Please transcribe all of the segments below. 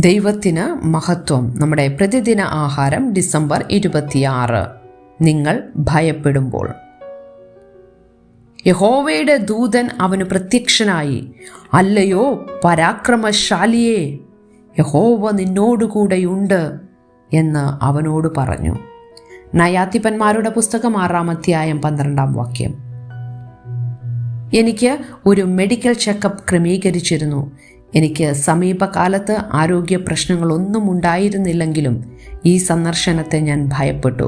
ദൈവത്തിന് മഹത്വം. നമ്മുടെ പ്രതിദിന ആഹാരം ഡിസംബർ 26. നിങ്ങൾ ഭയപ്പെടുമ്പോൾ. യഹോവയുടെ ദൂതൻ അവന് പ്രത്യക്ഷനായി, അല്ലയോ പരാക്രമശാലിയേ, യഹോവ നിന്നോടുകൂടെയുണ്ട് എന്ന് അവനോട് പറഞ്ഞു. ന്യായാധിപന്മാരുടെ പുസ്തകം 6-ാം അധ്യായം 12-ാം വാക്യം. എനിക്ക് ഒരു മെഡിക്കൽ ചെക്കപ്പ് ക്രമീകരിച്ചിരുന്നു. എനിക്ക് സമീപകാലത്ത് ആരോഗ്യ പ്രശ്നങ്ങളൊന്നും ഉണ്ടായിരുന്നില്ലെങ്കിലും ഈ സന്ദർശനത്തെ ഞാൻ ഭയപ്പെട്ടു.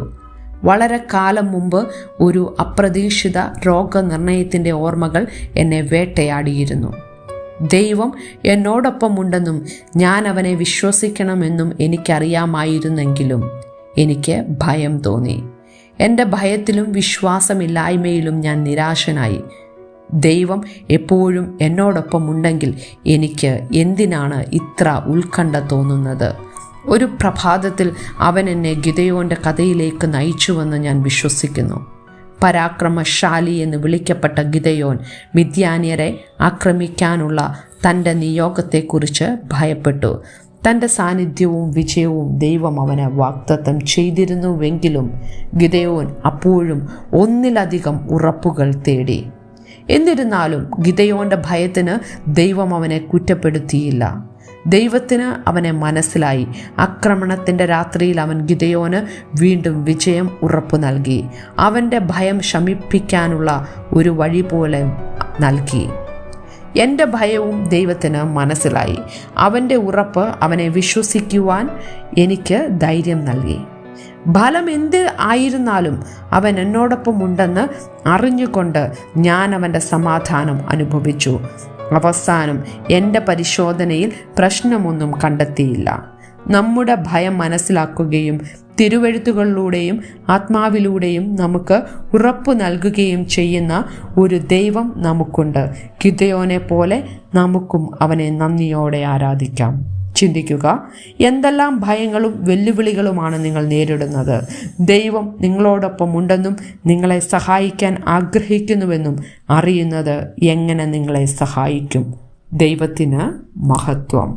വളരെ കാലം മുമ്പ് ഒരു അപ്രതീക്ഷിത രോഗനിർണയത്തിൻ്റെ ഓർമ്മകൾ എന്നെ വേട്ടയാടിയിരുന്നു. ദൈവം എന്നോടൊപ്പമുണ്ടെന്നും ഞാൻ അവനെ വിശ്വസിക്കണമെന്നും എനിക്കറിയാമായിരുന്നെങ്കിലും എനിക്ക് ഭയം തോന്നി. എൻ്റെ ഭയത്തിലും വിശ്വാസമില്ലായ്മയിലും ഞാൻ നിരാശനായി. ദൈവം എപ്പോഴും എന്നോടൊപ്പമുണ്ടെങ്കിൽ എനിക്ക് എന്തിനാണ് ഇത്ര ഉത്കണ്ഠ തോന്നുന്നത്? ഒരു പ്രഭാതത്തിൽ അവൻ എന്നെ ഗിദെയോൻ്റെ കഥയിലേക്ക് നയിച്ചുവെന്ന് ഞാൻ വിശ്വസിക്കുന്നു. പരാക്രമശാലി എന്ന് വിളിക്കപ്പെട്ട ഗിദെയോൻ മിദ്യാന്യരെ ആക്രമിക്കാനുള്ള തൻ്റെ നിയോഗത്തെക്കുറിച്ച് ഭയപ്പെട്ടു. തൻ്റെ സാന്നിധ്യവും വിജയവും ദൈവം അവന് വാഗ്ദത്തം ചെയ്തിരുന്നുവെങ്കിലും ഗിദെയോൻ അപ്പോഴും ഒന്നിലധികം ഉറപ്പുകൾ തേടി. എന്നിരുന്നാലും ഗിദെയോൻ്റെ ഭയത്തിന് ദൈവം അവനെ കുറ്റപ്പെടുത്തിയില്ല. ദൈവത്തിന് അവനെ മനസ്സിലായി. ആക്രമണത്തിൻ്റെ രാത്രിയിൽ അവൻ ഗിദെയോന് വീണ്ടും വിജയം ഉറപ്പു നൽകി. അവൻ്റെ ഭയം ശമിപ്പിക്കാനുള്ള ഒരു വഴി പോലെ നൽകി. എൻ്റെ ഭയവും ദൈവത്തിന് മനസ്സിലായി. അവൻ്റെ ഉറപ്പ് അവനെ വിശ്വസിക്കുവാൻ എനിക്ക് ധൈര്യം നൽകി. ഫലം എന്ത് ആയിരുന്നാലും അവൻ എന്നോടൊപ്പമുണ്ടെന്ന് അറിഞ്ഞുകൊണ്ട് ഞാൻ അവൻ്റെ സമാധാനം അനുഭവിച്ചു. അവസാനം എൻ്റെ പരിശോധനയിൽ പ്രശ്നമൊന്നും കണ്ടെത്തിയില്ല. നമ്മുടെ ഭയം മനസ്സിലാക്കുകയും തിരുവെഴുത്തുകളിലൂടെയും ആത്മാവിലൂടെയും നമുക്ക് ഉറപ്പു നൽകുകയും ചെയ്യുന്ന ഒരു ദൈവം നമുക്കുണ്ട്. ഗിദെയോനെ പോലെ നമുക്കും അവനെ നന്ദിയോടെ ആരാധിക്കാം. ചിന്തിക്കുക, എന്തെല്ലാം ഭയങ്ങളും വെല്ലുവിളികളുമാണ് നിങ്ങൾ നേരിടുന്നത്? ദൈവം നിങ്ങളോടൊപ്പം ഉണ്ടെന്നും നിങ്ങളെ സഹായിക്കാൻ ആഗ്രഹിക്കുന്നുവെന്നും അറിയുന്നത് എങ്ങനെ നിങ്ങളെ സഹായിക്കും? ദൈവത്തിന് മഹത്വം.